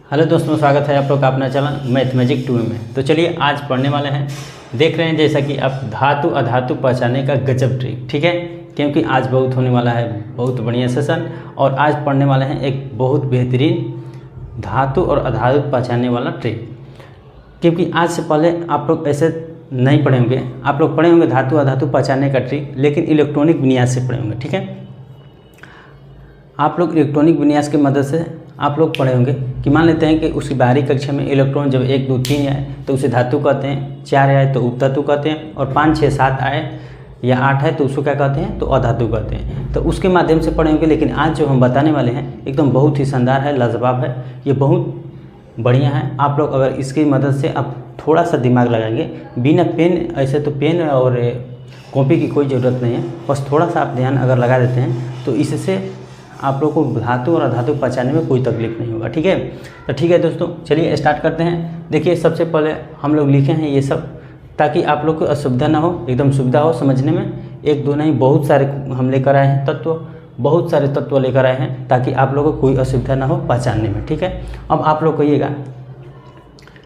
Hello दोस्तों, स्वागत है आप लोग का अपना चैनल मैथमेटिक 2 में। तो चलिए आज पढ़ने वाले हैं। देख रहे हैं जैसा कि आप धातु अधातु पहचानने का गजब ट्रिक, ठीक है। क्योंकि आज बहुत होने वाला है, बहुत बढ़िया सेशन। और आज पढ़ने वाले हैं एक बहुत बेहतरीन धातु और अधातु पहचानने वाला ट्रिक। क्योंकि आज से पहले आप लोग ऐसे नहीं पढ़े होंगे, आप लोग पढ़े होंगे धातु अधातु पहचानने का ट्रिक, लेकिन इलेक्ट्रॉनिक विन्यास से पढ़े होंगे, ठीक है। आप लोग इलेक्ट्रॉनिक विन्यास की मदद से आप लोग पढ़े होंगे कि मान लेते हैं कि उसकी बाहरी कक्षा में इलेक्ट्रॉन जब 1 2 3 आए तो उसे धातु कहते हैं, 4 आए तो उपधातु कहते हैं, और 5 6 7 आए या 8 है तो उसको क्या कहते हैं, तो अधातु कहते हैं। तो उसके माध्यम से पढ़े होंगे। लेकिन आज जो हम बताने वाले हैं एकदम बहुत ही शानदार है, लाजवाब है, ये बहुत बढ़िया है। आप लोग अगर इसकी मदद से आप थोड़ा सा दिमाग लगाएंगे, बिना पेन, ऐसे तो पेन और कॉपी की कोई ज़रूरत नहीं है, बस थोड़ा सा आप ध्यान अगर लगा देते हैं तो इससे आप लोग को धातु और अधातु पहचानने में कोई तकलीफ नहीं होगा, ठीक है। तो ठीक है दोस्तों, चलिए स्टार्ट करते हैं। देखिए सबसे पहले हम लोग लिखे हैं ये सब ताकि आप लोग को असुविधा ना हो, एकदम सुविधा हो समझने में। 1 2 नहीं, बहुत सारे हम लेकर आए हैं तत्व, बहुत सारे तत्व लेकर आए हैं ताकि आप लोगों को कोई असुविधा ना हो पहचानने में, ठीक है। अब आप लोग कहिएगा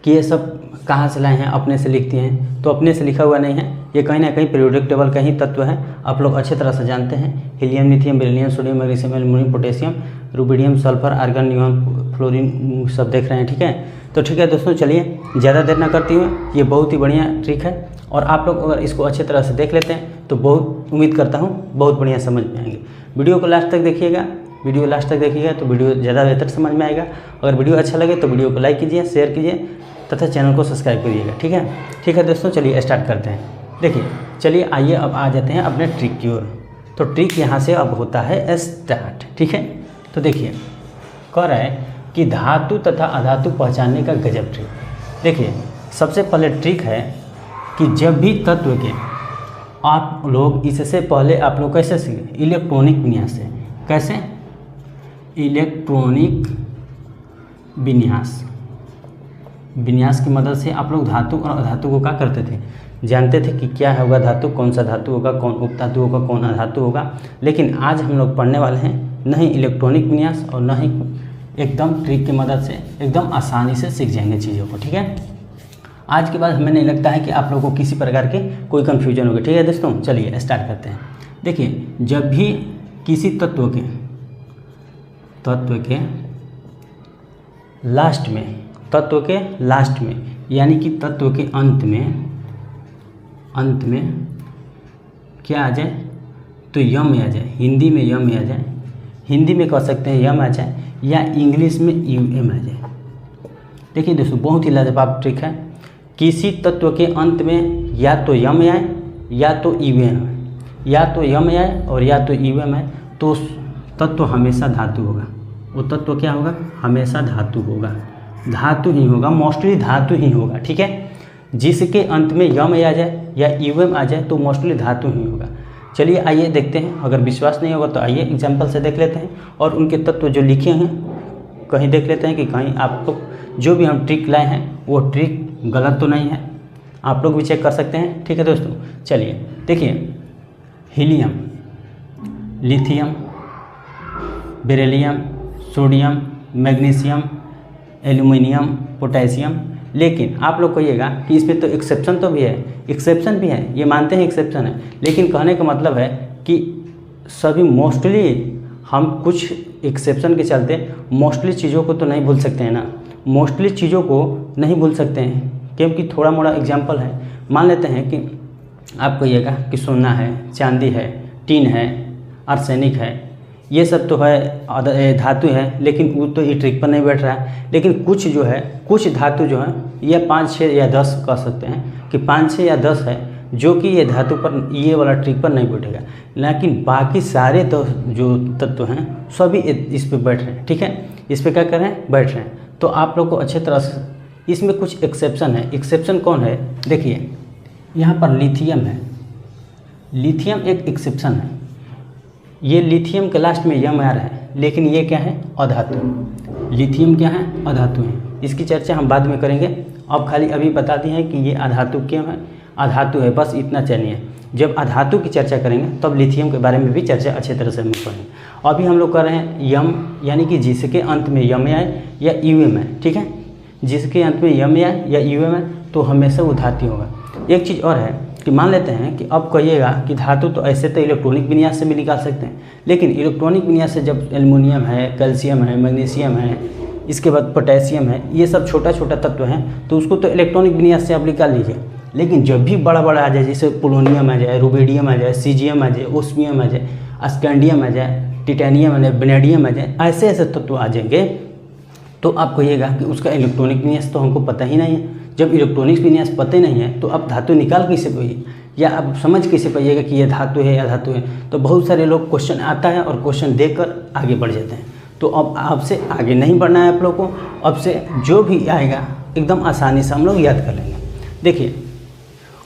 कि ये सब कहाँ से लाए हैं, अपने से लिखते हैं, तो अपने से लिखा हुआ नहीं है, ये कहीं ना कहीं पीरियोडिक टेबल का ही तत्व है। आप लोग अच्छे तरह से जानते हैं। Helium, lithium, beryllium, sodium, magnesium, aluminium, potassium, rubidium, sulphur, argon, neon, fluorine सब देख रहे हैं, ठीक है। तो ठीक है दोस्तों, चलिए ज़्यादा देर ना करती हुए, ये बहुत ही बढ़िया ट्रिक है और आप लोग अगर इसको अच्छे तरह से देख लेते हैं तो बहुत उम्मीद करता हूँ बहुत बढ़िया समझ में आएंगे। वीडियो को लास्ट तक देखिएगा, वीडियो लास्ट तक देखिएगा तो वीडियो ज़्यादा बेहतर समझ में आएगा। अगर वीडियो अच्छा लगे तो वीडियो को लाइक कीजिए, शेयर कीजिए तथा चैनल को सब्सक्राइब करिएगा, ठीक है। ठीक है दोस्तों, चलिए स्टार्ट करते हैं। देखिए चलिए आइए अब आ जाते हैं अपने ट्रिक की ओर। तो ट्रिक यहाँ से अब होता है स्टार्ट, ठीक है। तो देखिए कह रहा है कि धातु तथा अधातु पहचानने का गजब ट्रिक। देखिए सबसे पहले ट्रिक है कि जब भी तत्व के आप लोग, इससे पहले आप लोग कैसे सीखे, इलेक्ट्रॉनिक विन्यास से। कैसे? इलेक्ट्रॉनिक विन्यास की मदद से आप लोग धातु और अधातु को क्या करते थे, जानते थे कि क्या होगा धातु, कौन सा धातु होगा, कौन उपधातु होगा, कौन अधातु होगा। लेकिन आज हम लोग पढ़ने वाले हैं नहीं इलेक्ट्रॉनिक विन्यास और न ही एकदम ट्रिक की मदद से, एकदम आसानी से सीख जाएंगे चीज़ों को, ठीक है। आज के बाद हमें नहीं लगता है कि आप लोगों को किसी प्रकार के कोई कन्फ्यूजन होगा, ठीक है दोस्तों। चलिए स्टार्ट करते हैं। देखिए जब भी किसी तत्व के लास्ट में यानी कि तत्व के अंत में क्या आ जाए, तो यम आ जाए, हिंदी में यम आ जाए, हिंदी में कह सकते हैं यम आ जाए, या इंग्लिश में यूएम आ जाए। देखिए दोस्तों बहुत ही लाजवाब ट्रिक है। किसी तत्व के अंत में या तो यम आए या तो यूएम आए, या तो यम आए और या तो यूएम आए, तो तत्व हमेशा धातु होगा। वो तत्व क्या होगा, हमेशा धातु होगा, धातु ही होगा, मोस्टली धातु ही होगा, ठीक है। जिसके अंत में यम आ जाए या यूएम आ जाए तो मोस्टली धातु ही होगा। चलिए आइए देखते हैं। अगर विश्वास नहीं होगा तो आइए एग्जाम्पल से देख लेते हैं और उनके तत्व जो लिखे हैं कहीं देख लेते हैं कि कहीं आप लोग जो भी हम ट्रिक लाए हैं वो ट्रिक गलत तो नहीं है। आप लोग भी चेक कर सकते हैं, ठीक है दोस्तों। चलिए देखिए, helium, lithium, beryllium, sodium, magnesium, aluminium, potassium. लेकिन आप लोग कहिएगा कि इसमें तो एक्सेप्शन तो भी है, एक्सेप्शन भी है, ये मानते हैं एक्सेप्शन है, लेकिन कहने का मतलब है कि सभी मोस्टली हम कुछ एक्सेप्शन के चलते मोस्टली चीज़ों को तो नहीं भूल सकते हैं ना, मोस्टली चीज़ों को नहीं भूल सकते हैं। क्योंकि थोड़ा मोड़ा एग्जाम्पल है, मान लेते हैं कि आप कहिएगा कि सोना है, चांदी है, टीन है, आर्सेनिक है, ये सब तो है धातु है, लेकिन वो तो ये ट्रिक पर नहीं बैठ रहा है। लेकिन कुछ जो है, कुछ धातु जो है ये 5 6 या 10 कह सकते हैं कि 5 6 या 10 है जो कि ये धातु पर, ये वाला ट्रिक पर नहीं बैठेगा। लेकिन बाकी सारे जो तत्व हैं सभी इस पे बैठ रहे हैं, ठीक है, इस पे क्या कर रहे हैं, बैठ रहे हैं। तो आप लोग को अच्छे तरह से इसमें कुछ एक्सेप्शन है। एक्सेप्शन कौन है, देखिए यहाँ पर लिथियम है, लिथियम एक एक्सेप्शन है। ये लिथियम के लास्ट में यम आ रहा है, लेकिन ये क्या है, अधातु। लिथियम क्या है, अधातु है। इसकी चर्चा हम बाद में करेंगे। अब खाली अभी बता दिए हैं कि ये अधातु क्यों है, अधातु है, बस इतना चाहिए। जब अधातु की चर्चा करेंगे तब लिथियम के बारे में भी चर्चा अच्छे तरह से हम पढ़ेंगे। अभी हम लोग कर रहे हैं यम, यानी कि जिसके अंत में यम आए या यूएम है, ठीक है, जिसके अंत में यम आए या यूएम है तो हमेशा वो धातु होगा। एक चीज़ और है कि मान लेते हैं कि अब कहिएगा कि धातु तो ऐसे तो इलेक्ट्रॉनिक विन्यास से भी निकाल सकते हैं, लेकिन इलेक्ट्रॉनिक विन्यास से जब एल्युमिनियम है, कैल्शियम है, मैग्नीशियम है, इसके बाद पोटेशियम है, ये सब छोटा छोटा तत्व हैं, तो उसको तो इलेक्ट्रॉनिक विन्यास से आप निकाल लीजिए। लेकिन जब भी बड़ा बड़ा आ जाए, जैसे पोलोनियम आ जाए, रुबिडियम आ जाए, सीजियम आ जाए, ओस्मियम आ जाए, स्कैंडियम आ जाए, टिटेनियम आ जाए, वेनेडियम आ जाए, ऐसे ऐसे तत्व आ जाएंगे तो आप कहिएगा कि उसका इलेक्ट्रॉनिक विन्यास तो हमको पता ही नहीं है। जब इलेक्ट्रॉनिक विन्यास पता नहीं है तो आप धातु निकाल कैसे पाइए या आप समझ कैसे पाइएगा कि ये धातु है या धातु है। तो बहुत सारे लोग क्वेश्चन आता है और क्वेश्चन देकर आगे बढ़ जाते हैं। तो अब आपसे आगे नहीं बढ़ना है आप लोग को, अब से जो भी आएगा एकदम आसानी से हम लोग याद कर लेंगे। देखिए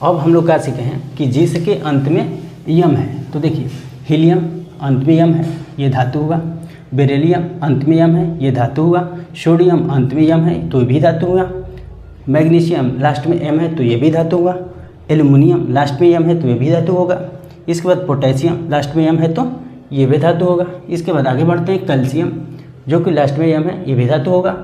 अब हम लोग क्या सीखे हैं कि जिसके अंत में यम है, तो देखिए हीलियम अंत में यम है, ये धातु होगा। बेरिलियम अंत में यम है, ये धातु हुआ। सोडियम अंत में यम है तो भी धातु हुआ। मैग्नीशियम लास्ट में एम है तो ये भी धातु हुआ। एल्युमिनियम लास्ट में यम है तो ये भी धातु होगा। इसके बाद पोटेशियम लास्ट में यम है तो ये भी धातु होगा। इसके बाद आगे बढ़ते हैं, कैल्शियम जो कि लास्ट में यम है ये भी धातु होगा।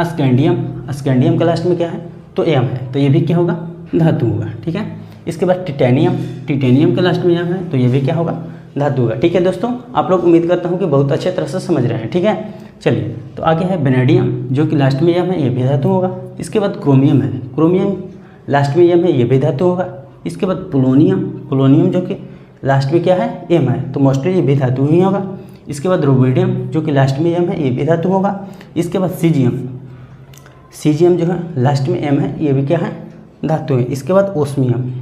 स्कैंडियम का लास्ट में क्या है तो एम है तो ये भी क्या होगा, धातु होगा, ठीक है। इसके बाद टिटेनियम के लास्ट में यम है तो ये भी क्या होगा, धातु होगा, ठीक है दोस्तों। आप लोग उम्मीद करता हूँ कि बहुत अच्छे तरह से समझ रहे हैं, ठीक है। चलिए तो आगे है वेनेडियम जो कि लास्ट में यम है ये भी धातु होगा। इसके बाद क्रोमियम है, क्रोमियम लास्ट में यम है ये भी धातु होगा। इसके बाद पोलोनियम जो कि लास्ट में क्या है एम है तो मोस्टली ये भी धातु ही होगा। इसके बाद रुबिडियम जो कि लास्ट में एम है ये भी धातु होगा। इसके बाद सीजियम जो है लास्ट में एम है ये भी क्या है, धातु है। इसके बाद ओस्मियम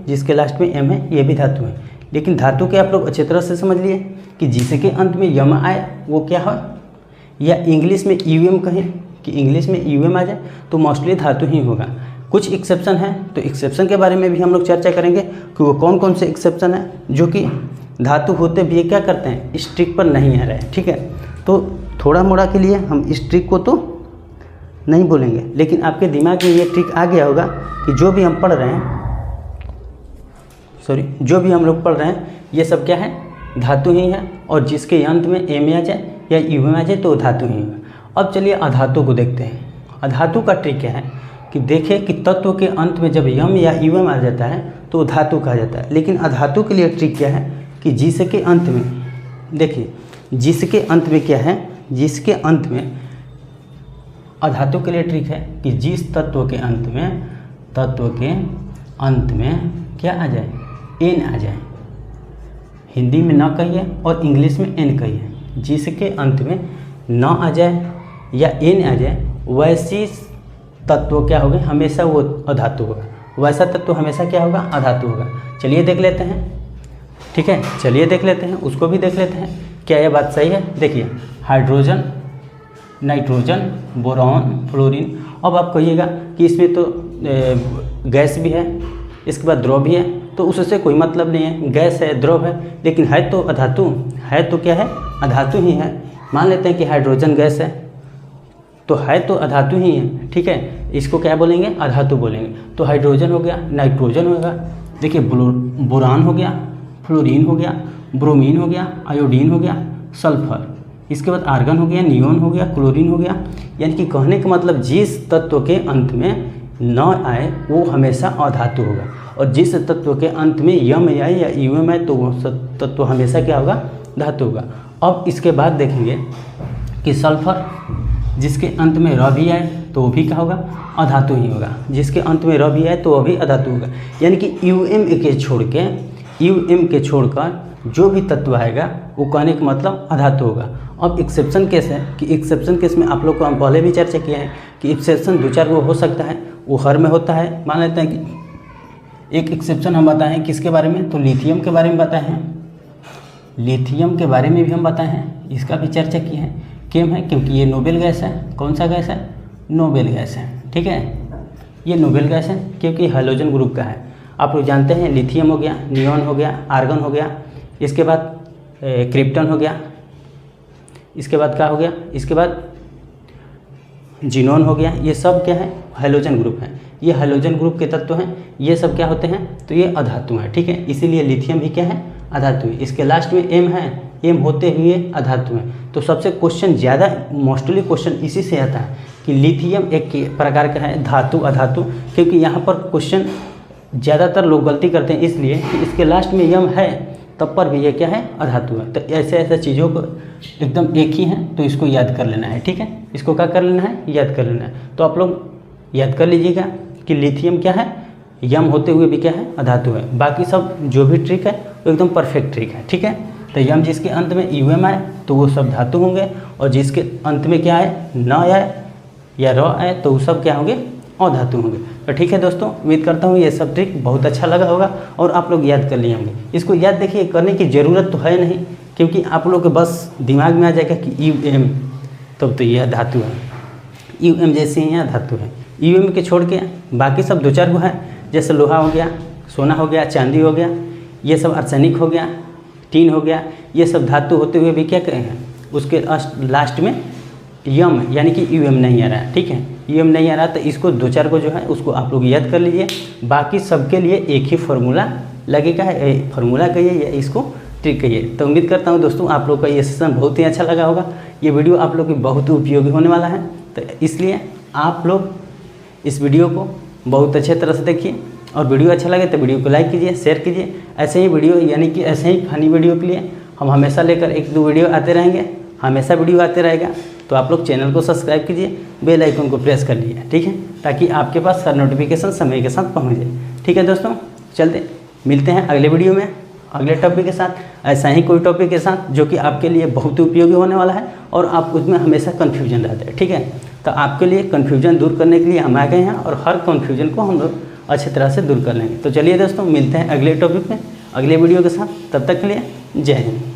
जिसके लास्ट में एम है ये भी धातु है। लेकिन धातु के आप लोग अच्छी तरह से समझ लिए कि जिसके अंत में यम आए वो क्या है, या इंग्लिश में यूएम कहें कि इंग्लिश में यूएम आ जाए तो मोस्टली धातु ही होगा। कुछ एक्सेप्शन है तो एक्सेप्शन के बारे में भी हम लोग चर्चा करेंगे कि वो कौन कौन से एक्सेप्शन है जो कि धातु होते भी क्या करते हैं, स्ट्रिक पर नहीं आ रहे हैं, ठीक है। तो थोड़ा मोड़ा के लिए हम स्ट्रिक को तो नहीं बोलेंगे, लेकिन आपके दिमाग में ये ट्रिक आ गया होगा कि जो भी हम पढ़ रहे हैं, जो भी हम लोग पढ़ रहे हैं ये सब क्या है, धातु ही है। और जिसके अंत में एम आ जाए या यूएम आ जाए तो धातु ही है। अब चलिए अधातु को देखते हैं। अधातु का ट्रिक क्या है कि देखें कि तत्व के अंत में जब यम या यूएम आ जाता है तो धातु कहा जाता है। लेकिन अधातु के लिए ट्रिक क्या है कि जिसके अंत में, देखिए जिसके अंत में क्या है, जिसके अंत में अधातु के लिए ट्रिक है कि जिस तत्व के अंत में क्या आ जाए, एन आ जाए। हिंदी में न कहिए और इंग्लिश में एन कहिए। जिसके अंत में न आ जाए या एन आ जाए वैसी तत्व क्या होगा, हमेशा वो अधातु होगा। वैसा तत्व हमेशा क्या होगा, अधातु होगा। चलिए देख लेते हैं, ठीक है, चलिए देख लेते हैं, उसको भी देख लेते हैं क्या यह बात सही है। देखिए हाइड्रोजन, नाइट्रोजन, बोरॉन, फ्लोरीन। अब आप कहिएगा कि इसमें तो गैस भी है, इसके बाद द्रव भी है, तो उससे कोई मतलब नहीं है, गैस है द्रव है, लेकिन है तो अधातु, है तो क्या है, अधातु ही है। मान लेते हैं कि हाइड्रोजन गैस है तो है तो अधातु ही है, ठीक है। इसको क्या बोलेंगे, अधातु बोलेंगे। तो हाइड्रोजन हो गया, नाइट्रोजन होगा, देखिए बोरान हो गया, फ्लोरीन हो गया, ब्रोमीन हो गया, आयोडीन हो गया, सल्फर, इसके बाद आर्गन हो गया, नियोन हो गया, क्लोरीन हो गया। यानी कि कहने का मतलब जिस तत्व के अंत में न आए वो हमेशा अधातु होगा, और जिस तत्व के अंत में यम आए या यूएम आए तो वो तत्व हमेशा क्या होगा, धातु होगा। अब इसके बाद देखेंगे कि सल्फर जिसके अंत में र भी आए तो वो भी क्या होगा, अधातु ही होगा। जिसके अंत में र भी आए तो वो भी अधातु होगा। यानी कि यूएम के छोड़कर जो भी तत्व आएगा वो कहने का मतलब अधातु होगा। अब एक्सेप्शन केस है कि एक्सेप्शन केस में आप लोग को हम पहले भी चर्चा किया है कि एक्सेप्शन 2-4 वो हो सकता है, वो हर में होता है। मान लेते हैं कि एक एक्सेप्शन हम बताए हैं किसके बारे में, तो लिथियम के बारे में बताए हैं। लिथियम के बारे में भी हम बताए हैं, इसका भी चर्चा की है। क्यों है, क्योंकि ये नोबेल गैस है। कौन सा गैस है, नोबेल गैस है, ठीक है। ये नोबेल गैस है क्योंकि हैलोजन ग्रुप का है। आप लोग जानते हैं लिथियम हो गया, नियोन हो गया, आर्गन हो गया, इसके बाद क्रिप्टन हो गया, इसके बाद क्या हो गया, इसके बाद जिनोन हो गया। ये सब क्या है, हैलोजन ग्रुप है। ये हैलोजन ग्रुप के तत्व हैं, ये सब क्या होते हैं, तो ये अधातु हैं, ठीक है। इसीलिए लिथियम भी क्या है, अधातु है। इसके लास्ट में एम है, एम होते हुए अधातु है। तो सबसे क्वेश्चन ज़्यादा मोस्टली क्वेश्चन इसी से आता है कि लिथियम एक प्रकार का है धातु अधातु, क्योंकि यहाँ पर क्वेश्चन ज़्यादातर लोग गलती करते हैं इसलिए कि इसके लास्ट में यम है तब पर भी ये क्या है, अधातु है। तो ऐसे ऐसे चीज़ों को एकदम एक ही हैं, तो इसको याद कर लेना है, ठीक है। इसको क्या कर लेना है, याद कर लेना है। तो आप लोग याद कर लीजिएगा कि लिथियम क्या है, यम होते हुए भी क्या है, अधातु है। बाकी सब जो भी ट्रिक है वो एकदम परफेक्ट ट्रिक है, ठीक है। तो यम जिसके अंत में यूएम आए तो वो सब धातु होंगे, और जिसके अंत में क्या आए, न आए या र आए तो वो सब क्या होंगे, अधातु होंगे। तो ठीक है दोस्तों, उम्मीद करता हूँ ये सब ट्रिक बहुत अच्छा लगा होगा और आप लोग याद कर लिए होंगे। इसको याद देखिए करने की ज़रूरत तो है नहीं, क्योंकि आप लोग के बस दिमाग में आ जाएगा कि यू एम, तब तो यह धातु है, यू एम जैसे यहाँ धातु है। यू एम के छोड़ के बाकी सब 2-4 गो हैं, जैसे लोहा हो गया, सोना हो गया, चांदी हो गया, ये सब आर्सेनिक हो गया, टीन हो गया, ये सब धातु होते हुए भी क्या कहे हैं, उसके लास्ट में यम यानी कि यू एम नहीं आ रहा है, ठीक है। यू एम नहीं आ रहा, तो इसको 2-4 को जो है उसको आप लोग याद कर लीजिए। बाकी सबके लिए एक ही फार्मूला लगेगा, फार्मूला कहिए या इसको ट्रिक कहिए। तो उम्मीद करता हूँ दोस्तों आप लोग का ये सेशन बहुत ही अच्छा लगा होगा। ये वीडियो आप लोग की बहुत उपयोगी होने वाला है, तो इसलिए आप लोग इस वीडियो को बहुत अच्छे तरह से देखिए, और वीडियो अच्छा लगे तो वीडियो को लाइक कीजिए, शेयर कीजिए। ऐसे ही वीडियो यानी कि ऐसे ही फनी वीडियो के लिए हम हमेशा लेकर 1-2 वीडियो आते रहेंगे, हमेशा वीडियो आते रहेगा। तो आप लोग चैनल को सब्सक्राइब कीजिए, बेल आइकन को प्रेस कर लीजिए, ठीक है, ताकि आपके पास हर नोटिफिकेशन समय के साथ पहुँच जाए। ठीक है दोस्तों, चलते मिलते हैं अगले वीडियो में अगले टॉपिक के साथ, ऐसा ही कोई टॉपिक के साथ जो कि आपके लिए बहुत उपयोगी होने वाला है और आप उसमें हमेशा कन्फ्यूजन रहते हैं, ठीक है। तो आपके लिए कन्फ्यूजन दूर करने के लिए हम आ गए हैं, और हर कन्फ्यूजन को हम लोग अच्छी तरह से दूर कर लेंगे। तो चलिए दोस्तों, मिलते हैं अगले टॉपिक में अगले वीडियो के साथ। तब तक के लिए जय हिंद।